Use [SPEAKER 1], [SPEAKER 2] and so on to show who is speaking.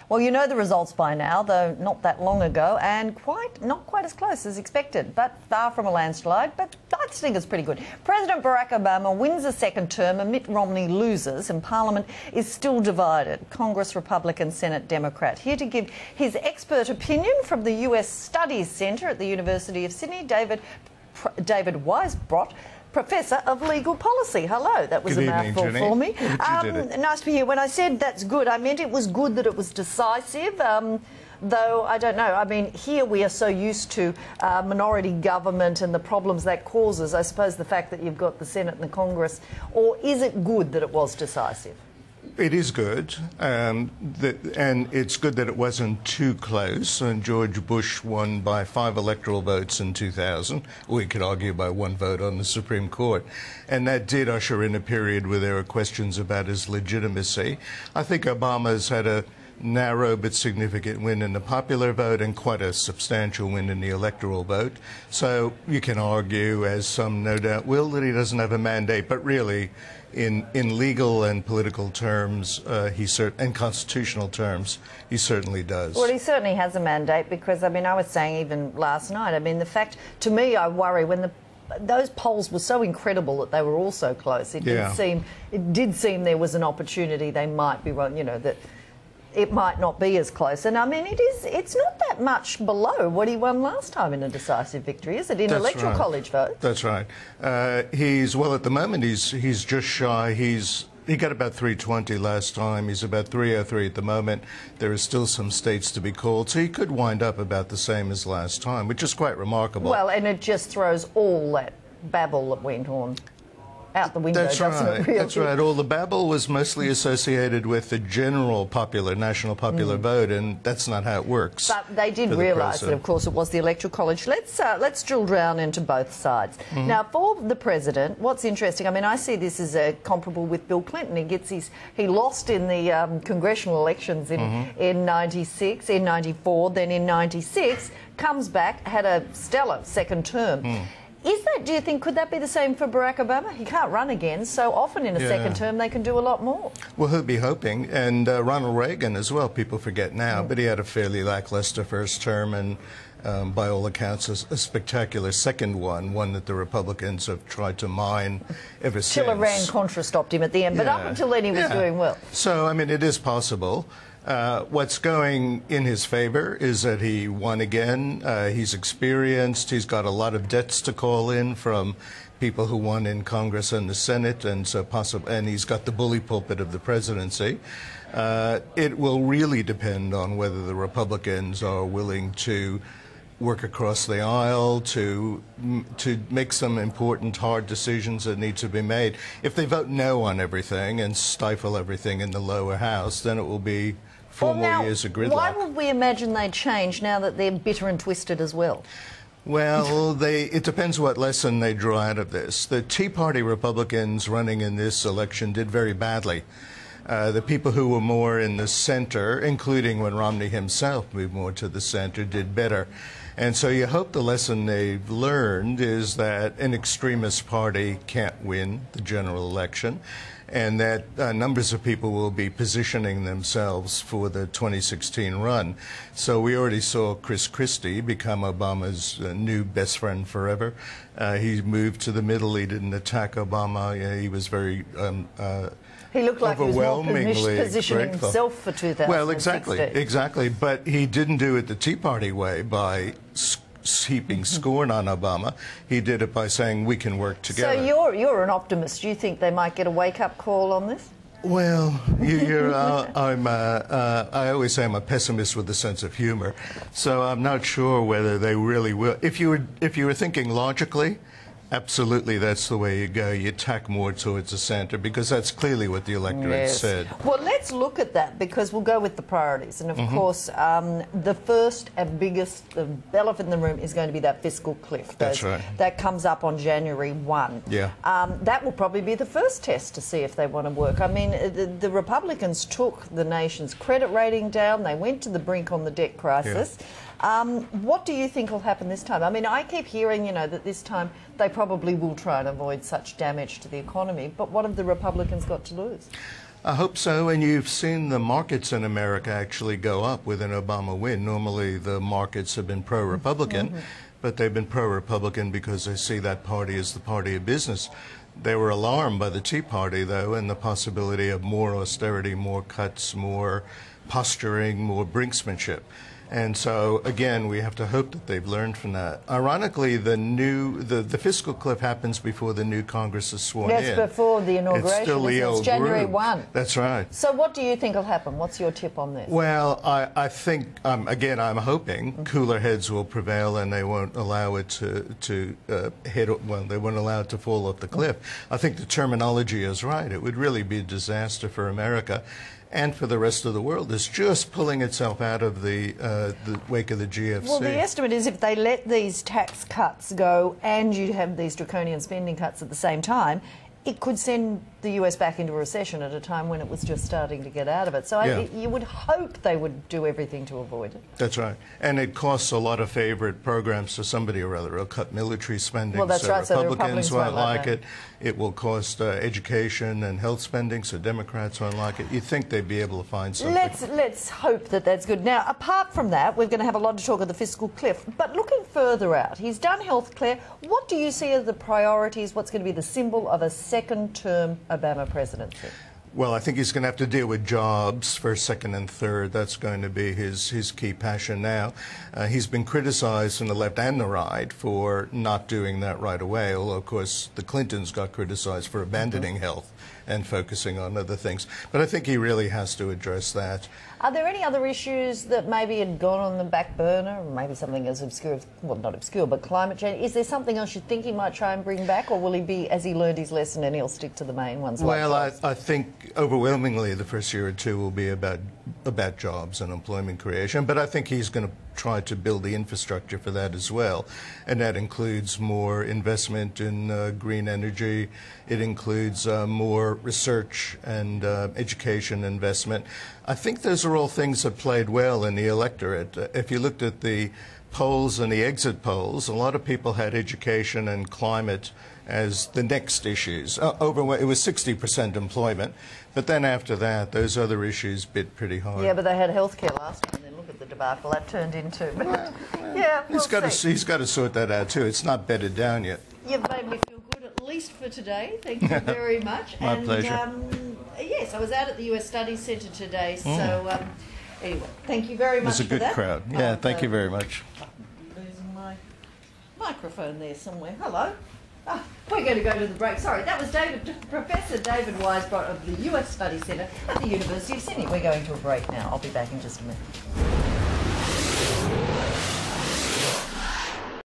[SPEAKER 1] Well, you know the results by now, though not that long ago, and not quite as close as expected, but far from a landslide. But I think it's pretty good. President Barack Obama wins a second term and Mitt Romney loses, and Parliament is still divided. Congress Republican, Senate Democrat. Here to give his expert opinion from the US Studies Centre at the University of Sydney, David Weisbrot, Professor of Legal Policy. Hello, that was
[SPEAKER 2] Good
[SPEAKER 1] a mouthful
[SPEAKER 2] evening,
[SPEAKER 1] for me.
[SPEAKER 2] Nice
[SPEAKER 1] to be here. When I said that's good, I meant it was good that it was decisive. Though, I don't know. I mean, here we are so used to minority government and the problems that causes. I suppose the fact that you've got the Senate and the Congress, or is it good that it was decisive?
[SPEAKER 2] It is good, and it's good that it wasn't too close. And George Bush won by 5 electoral votes in 2000. We could argue by 1 vote on the Supreme Court. And that did usher in a period where there were questions about his legitimacy. I think Obama's had a narrow but significant win in the popular vote and quite a substantial win in the electoral vote. So you can argue, as some no doubt will, that he doesn't have a mandate, but really in legal and political terms and constitutional terms, he certainly does.
[SPEAKER 1] Well, he certainly has a mandate because, I mean, I was saying even last night, I mean, the fact, to me, I worry when those polls were so incredible that they were all so close. It did seem there was an opportunity they might be wrong, you know, that it might not be as close. And I mean, it's not that much below what he won last time in a decisive victory, is it, in electoral college vote?
[SPEAKER 2] That's right. Well, at the moment, he's just shy. He got about 320 last time. He's about 303 at the moment. There are still some states to be called, so he could wind up about the same as last time, which is quite remarkable.
[SPEAKER 1] Well, and it just throws all that babble that went on out the window, doesn't it, really?
[SPEAKER 2] That's right. All the babble was mostly associated with the general national popular vote, and that's not how it works.
[SPEAKER 1] But they did realise that, of course, it was the Electoral College. Let's drill down into both sides. Now, for the president, what's interesting, I mean, I see this as comparable with Bill Clinton. He lost in the congressional elections in 96, in 94, then in 96, comes back, had a stellar second term. Do you think, could that be the same for Barack Obama? He can't run again, so often in a second term they can do a lot more.
[SPEAKER 2] Well, he'll be hoping, and Ronald Reagan as well, people forget now, but he had a fairly lackluster first term and by all accounts a spectacular second one that the Republicans have tried to mine ever since.
[SPEAKER 1] Till Iran-Contra stopped him at the end, but up until then he was doing well.
[SPEAKER 2] So, I mean, it is possible. What's going in his favor is that he won again. He's experienced. He's got a lot of debts to call in from people who won in Congress and the Senate, and he's got the bully pulpit of the presidency. It will really depend on whether the Republicans are willing to work across the aisle to make some important, hard decisions that need to be made. If they vote no on everything and stifle everything in the lower house, then it will be 4 more years of gridlock.
[SPEAKER 1] Why would we imagine they'd change now that they're bitter and twisted as well?
[SPEAKER 2] Well, it depends what lesson they draw out of this. The Tea Party Republicans running in this election did very badly. The people who were more in the center, including when Romney himself moved more to the center, did better. And so you hope the lesson they've learned is that an extremist party can't win the general election, and that numbers of people will be positioning themselves for the 2016 run. So we already saw Chris Christie become Obama's new best friend forever. He moved to the middle. He didn't attack Obama. He was very
[SPEAKER 1] he looked like he was more positioning himself for 2016.
[SPEAKER 2] Well, exactly. But he didn't do it the Tea Party way by heaping scorn on Obama. He did it by saying we can work together.
[SPEAKER 1] So you're an optimist. Do you think they might get a wake-up call on this?
[SPEAKER 2] Well, I always say I'm a pessimist with a sense of humor, so I'm not sure whether they really will. If you were thinking logically, absolutely, that's the way you go. You tack more towards the centre, because that's clearly what the electorate said.
[SPEAKER 1] Well, let's look at that, because we'll go with the priorities. And, of course, the first and biggest, the elephant in the room is going to be that fiscal cliff.
[SPEAKER 2] That's right.
[SPEAKER 1] That comes up on January 1.
[SPEAKER 2] Yeah.
[SPEAKER 1] That will probably be the first test to see if they want to work. I mean, the Republicans took the nation's credit rating down. They went to the brink on the debt crisis. Yeah. What do you think will happen this time? I mean, I keep hearing, that this time they probably will try and avoid such damage to the economy, but what have the Republicans got to lose?
[SPEAKER 2] I hope so, and you've seen the markets in America actually go up with an Obama win. Normally the markets have been pro-Republican, but they've been pro-Republican because they see that party as the party of business. They were alarmed by the Tea Party, though, and the possibility of more austerity, more cuts, more posturing, more brinksmanship. And so, again, we have to hope that they've learned from that. Ironically, the fiscal cliff happens before the new Congress is sworn in.
[SPEAKER 1] Yes, before the inauguration.
[SPEAKER 2] It's still the old
[SPEAKER 1] January
[SPEAKER 2] group.
[SPEAKER 1] 1.
[SPEAKER 2] That's right.
[SPEAKER 1] So what do you think will happen? What's your tip on this?
[SPEAKER 2] Well, I think, again, I'm hoping cooler heads will prevail and they won't allow it to they won't allow it to fall off the cliff. I think the terminology is right. It would really be a disaster for America and for the rest of the world. It's just pulling itself out of the wake of the GFC.
[SPEAKER 1] Well, the estimate is if they let these tax cuts go and you have these draconian spending cuts at the same time, it could send the US back into a recession at a time when it was just starting to get out of it. So you would hope they would do everything to avoid it.
[SPEAKER 2] That's right. And it costs a lot of favourite programs to somebody or other. It'll cut military spending,
[SPEAKER 1] well, that's
[SPEAKER 2] so
[SPEAKER 1] right, so
[SPEAKER 2] Republicans
[SPEAKER 1] the Republicans
[SPEAKER 2] won't like it. It will cost education and health spending, so Democrats won't like it. You'd think they'd be able to find something.
[SPEAKER 1] Let's hope that that's good. Now, apart from that, we're going to have a lot to talk of the fiscal cliff. But looking further out, he's done healthcare. What do you see as the priorities? What's going to be the symbol of a second-term Obama presidency?
[SPEAKER 2] Well, I think he's going to have to deal with jobs for second and third. That's going to be his key passion now. He's been criticized from the left and the right for not doing that right away, although, of course, the Clintons got criticized for abandoning health and focusing on other things. But I think he really has to address that.
[SPEAKER 1] Are there any other issues that maybe had gone on the back burner? Maybe something as obscure, well, not obscure, but climate change. Is there something else you think he might try and bring back, or will he be, as he learned his lesson, and he'll stick to the main ones?
[SPEAKER 2] Well, I think overwhelmingly the first year or two will be about jobs and employment creation, but I think he's going to try to build the infrastructure for that as well, and that includes more investment in green energy. It includes more research and education investment. I think those are all things that played well in the electorate. If you looked at the polls and the exit polls, a lot of people had education and climate as the next issues. It was 60% employment, but then after that, those other issues bit pretty hard.
[SPEAKER 1] Yeah, but they had healthcare last time, and then look at the debacle that turned into. But, yeah,
[SPEAKER 2] he's got to sort that out too. It's not bedded down yet.
[SPEAKER 1] You've made me feel good, at least for today. Thank you very much.
[SPEAKER 2] My pleasure.
[SPEAKER 1] Yes, I was out at the US Studies Centre today, so anyway, thank you very much for that.
[SPEAKER 2] It was a good crowd. Yeah, thank you very much.
[SPEAKER 1] I'm losing my microphone there somewhere. Hello. Oh, we're going to go to the break. Sorry, that was Professor David Weisbrot of the US Studies Centre at the University of Sydney. We're going to a break now. I'll be back in just a minute.